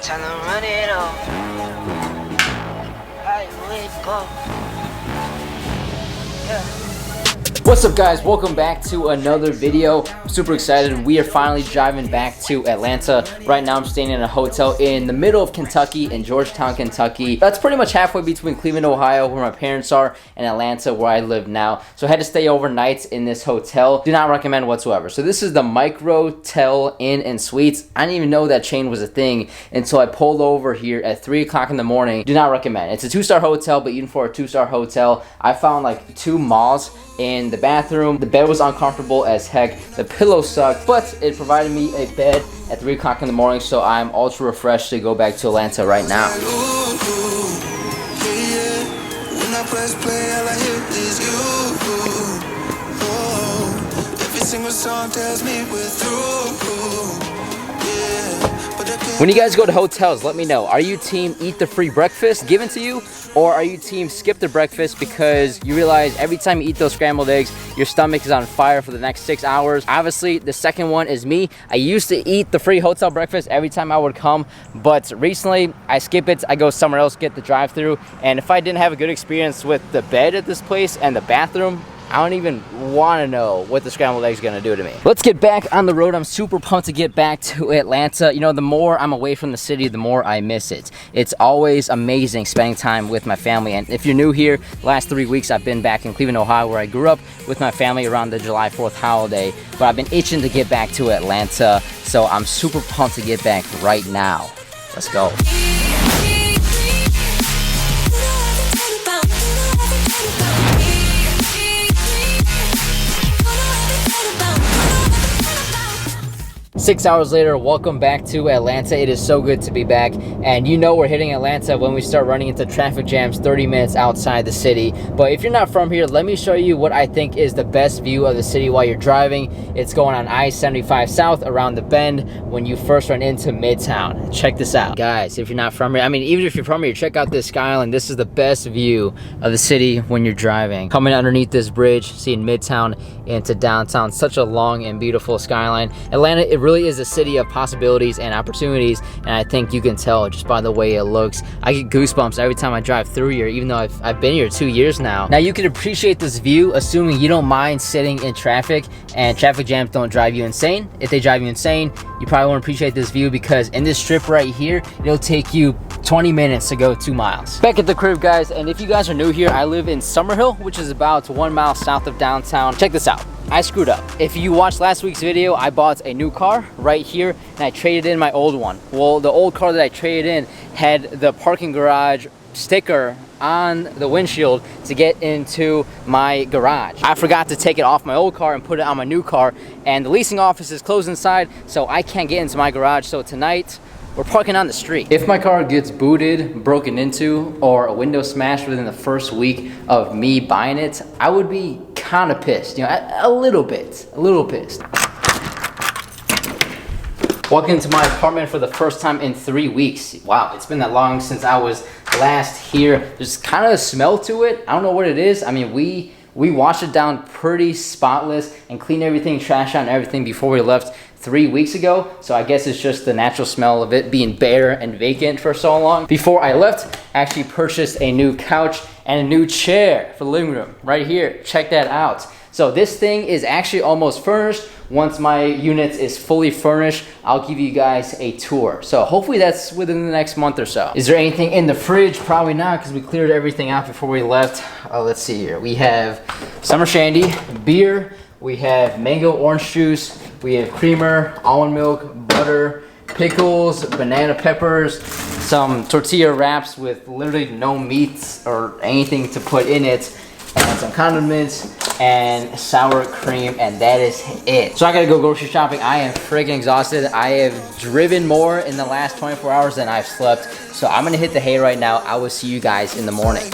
Time to run it off. I wake up. Yeah. What's up, guys? Welcome back to another video. I'm super excited. We are finally driving back to Atlanta. Right now I'm staying in a hotel in the middle of Kentucky, in Georgetown, Kentucky. That's pretty much halfway between Cleveland, Ohio, where my parents are, and Atlanta, where I live now. So I had to stay overnight in this hotel. Do not recommend whatsoever. So this is the Microtel Inn and Suites. I didn't even know that chain was a thing until I pulled over here at 3 o'clock in the morning. Do not recommend. It's a 2-star hotel, but even for a 2-star hotel, I found like 2 moths in the bathroom. The bed was uncomfortable as heck. The pillow sucked, but it provided me a bed at 3 o'clock in the morning, so I'm ultra refreshed to go back to Atlanta right now. When you guys go to hotels, let me know. Are you team eat the free breakfast given to you? Or are you team skip the breakfast because you realize every time you eat those scrambled eggs, your stomach is on fire for the next 6 hours? Obviously, the second one is me. I used to eat the free hotel breakfast every time I would come, but recently I skip it. I go somewhere else, get the drive-thru, and if I didn't have a good experience with the bed at this place and the bathroom, I don't even want to know what the scrambled eggs gonna do to me. Let's get back on the road. I'm super pumped to get back to Atlanta. You know, the more I'm away from the city, the more I miss it. It's always amazing spending time with my family. And if you're new here, the last 3 weeks I've been back in Cleveland, Ohio, where I grew up with my family around the July 4th holiday. But I've been itching to get back to Atlanta, so I'm super pumped to get back right now. Let's go. 6 hours later, welcome back to Atlanta. It is so good to be back, and you know we're hitting Atlanta when we start running into traffic jams 30 minutes outside the city. But if you're not from here, let me show you what I think is the best view of the city while you're driving. It's going on I-75 South around the bend when you first run into Midtown. Check this out. Guys, if you're not from here, I mean, even if you're from here, check out this skyline. This is the best view of the city when you're driving. Coming underneath this bridge, seeing Midtown into downtown. Such a long and beautiful skyline. Atlanta, it really is a city of possibilities and opportunities, and I think you can tell just by the way it looks. I get goosebumps every time I drive through here, even though I've been here 2 years now. Now you can appreciate this view assuming you don't mind sitting in traffic and traffic jams don't drive you insane. If they drive you insane, you probably won't appreciate this view because in this strip right here, it'll take you 20 minutes to go 2 miles. Back at the crib, guys, and if you guys are new here, I live in Summerhill, which is about 1 mile south of downtown. Check this out. I screwed up. If you watched last week's video, I bought a new car right here and I traded in my old one. Well, the old car that I traded in had the parking garage sticker on the windshield to get into my garage. I forgot to take it off my old car and put it on my new car, and the leasing office is closed inside, so I can't get into my garage. So tonight, we're parking on the street. If my car gets booted, broken into, or a window smashed within the first week of me buying it, I would be kind of pissed, you know, a little pissed. Walking into my apartment for the first time in 3 weeks. Wow, it's been that long since I was last here. There's kind of a smell to it. I don't know what it is. I mean, we washed it down pretty spotless and cleaned everything, trash out and everything before we left 3 weeks ago. So I guess it's just the natural smell of it being bare and vacant for so long. Before I left, I actually purchased a new couch and a new chair for the living room right here. Check that out. So this thing is actually almost furnished. Once my unit is fully furnished, I'll give you guys a tour. So hopefully that's within the next month or so. Is there anything in the fridge? Probably not, because we cleared everything out before we left. Let's see here. We have summer shandy, beer, we have mango orange juice, we have creamer, almond milk, butter, pickles, banana peppers, some tortilla wraps with literally no meats or anything to put in it, and some condiments and sour cream, and that is it. So I gotta go grocery shopping. I am freaking exhausted. I have driven more in the last 24 hours than I've slept. So I'm gonna hit the hay right now. I will see you guys in the morning.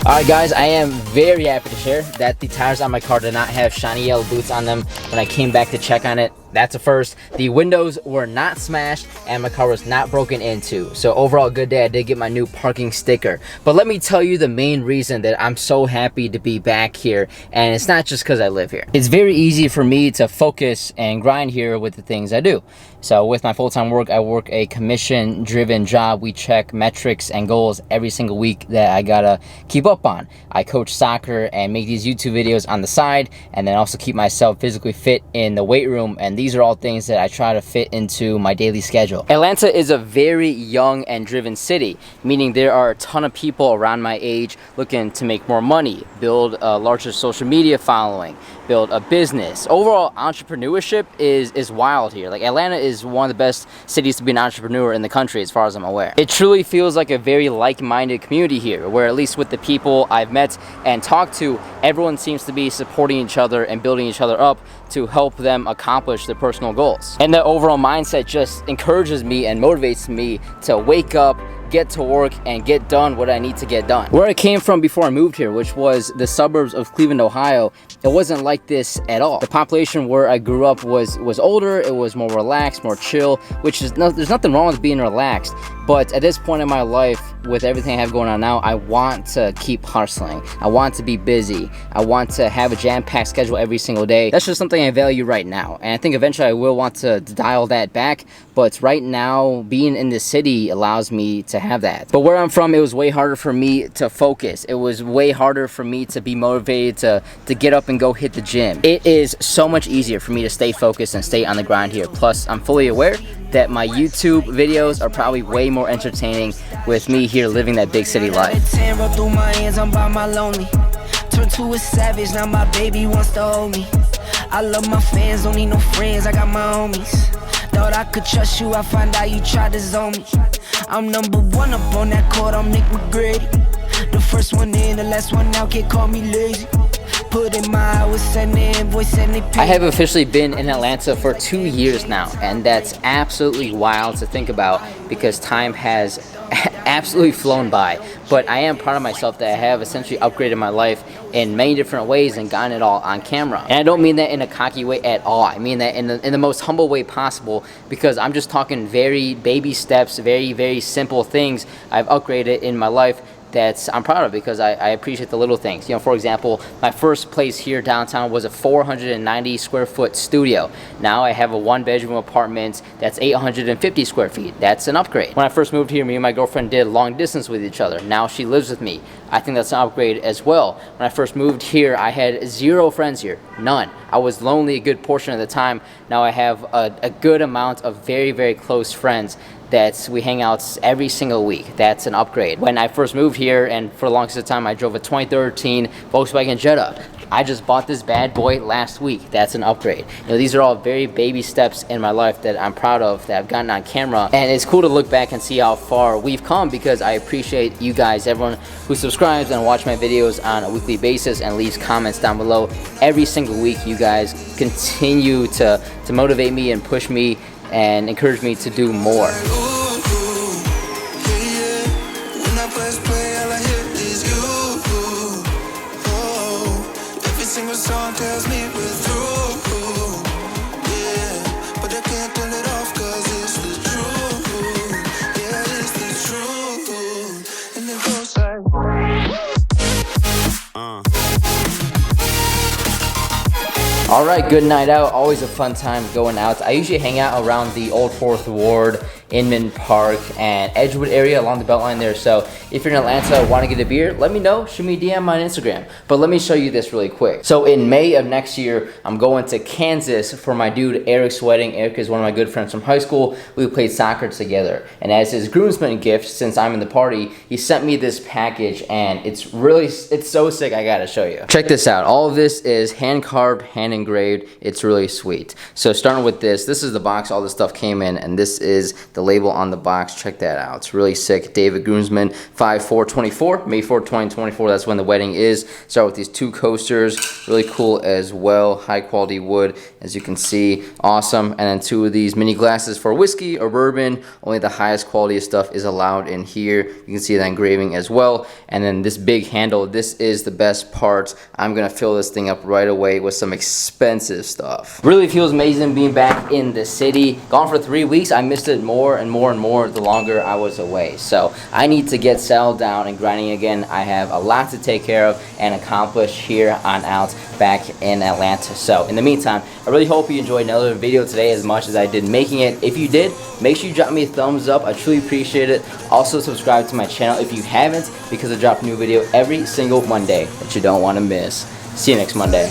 Alright guys, I am very happy to share that the tires on my car did not have shiny yellow boots on them when I came back to check on it. That's a first. The windows were not smashed and my car was not broken into. So overall, good day. I did get my new parking sticker. But let me tell you the main reason that I'm so happy to be back here. And it's not just because I live here. It's very easy for me to focus and grind here with the things I do. So with my full-time work, I work a commission-driven job. We check metrics and goals every single week that I gotta keep up on. I coach soccer and make these YouTube videos on the side, and then also keep myself physically fit in the weight room. And these are all things that I try to fit into my daily schedule. Atlanta is a very young and driven city, meaning there are a ton of people around my age looking to make more money, build a larger social media following, build a business. Overall, entrepreneurship is wild here. Like, Atlanta is one of the best cities to be an entrepreneur in the country as far as I'm aware. It truly feels like a very like-minded community here, where at least with the people I've met and talked to, everyone seems to be supporting each other and building each other up to help them accomplish their personal goals. And the overall mindset just encourages me and motivates me to wake up, get to work, and get done what I need to get done. Where I came from before I moved here, which was the suburbs of Cleveland, Ohio, it wasn't like this at all. The population where I grew up was older, it was more relaxed, more chill, which is there's nothing wrong with being relaxed. But at this point in my life, with everything I have going on now, I want to keep hustling. I want to be busy. I want to have a jam-packed schedule every single day. That's just something I value right now. And I think eventually I will want to dial that back. But right now, being in the city allows me to have that. But where I'm from, it was way harder for me to focus. It was way harder for me to be motivated to get up and go hit the gym. It is so much easier for me to stay focused and stay on the grind here. Plus, I'm fully aware that my YouTube videos are probably way more entertaining with me here living that big city life. Turn to a savage, now my baby wants to hold me. I love my fans, don't need no friends, I got my homies. Thought I could trust you, I find out you tried to zone me. I'm number one up on that court, I'm Nbhd. The first one in, the last one out, can't call me lazy. Put in my hours, send the invoice, and they pay. I have officially been in Atlanta for 2 years now, and that's absolutely wild to think about because time has absolutely flown by. But I am proud of myself that I have essentially upgraded my life in many different ways and gotten it all on camera. And I don't mean that in a cocky way at all. I mean that in the most humble way possible, because I'm just talking very baby steps, very, very simple things I've upgraded in my life that I'm proud of because I appreciate the little things. You know, for example, my first place here downtown was a 490 square foot studio. Now I have a 1-bedroom apartment that's 850 square feet. That's an upgrade. When I first moved here, me and my girlfriend did long distance with each other. Now she lives with me. I think that's an upgrade as well. When I first moved here, I had 0 friends here, none. I was lonely a good portion of the time. Now I have a good amount of very, very close friends that we hang out every single week. That's an upgrade. When I first moved here, and for the longest time, I drove a 2013 Volkswagen Jetta. I just bought this bad boy last week. That's an upgrade. You know, these are all very baby steps in my life that I'm proud of, that I've gotten on camera. And it's cool to look back and see how far we've come because I appreciate you guys, everyone who subscribes and watch my videos on a weekly basis and leaves comments down below. Every single week, you guys continue to motivate me and push me and encourage me to do more. All right, good night out. Always a fun time going out. I usually hang out around the Old 4th Ward, Inman Park, and Edgewood area along the Beltline there. So if you're in Atlanta, want to get a beer, let me know. Shoot me a DM on Instagram. But let me show you this really quick. So in May of next year, I'm going to Kansas for my dude Eric's wedding. Eric is one of my good friends from high school. We played soccer together. And as his groomsman gift, since I'm in the party, he sent me this package, and it's so sick. I gotta show you. Check this out. All of this is hand carved, hand engraved. It's really sweet. So starting with this is the box all this stuff came in, and this is the label on the box. Check that out. It's really sick. David Groomsman, 5/4/24, May 4th, 2024. That's when the wedding is. Start with these 2 coasters. Really cool as well. High quality wood, as you can see. Awesome. And then 2 of these mini glasses for whiskey or bourbon. Only the highest quality of stuff is allowed in here. You can see the engraving as well. And then this big handle. This is the best part. I'm gonna fill this thing up right away with some expensive stuff. Really feels amazing being back in the city. Gone for 3 weeks. I missed it more and more and more the longer I was away. So I need to get settled down and grinding again. I have a lot to take care of and accomplish here on out back in Atlanta. So in the meantime, I really hope you enjoyed another video today as much as I did making it. If you did, make sure you drop me a thumbs up. I truly appreciate it. Also subscribe to my channel if you haven't, because I drop a new video every single Monday that you don't want to miss. See you next Monday.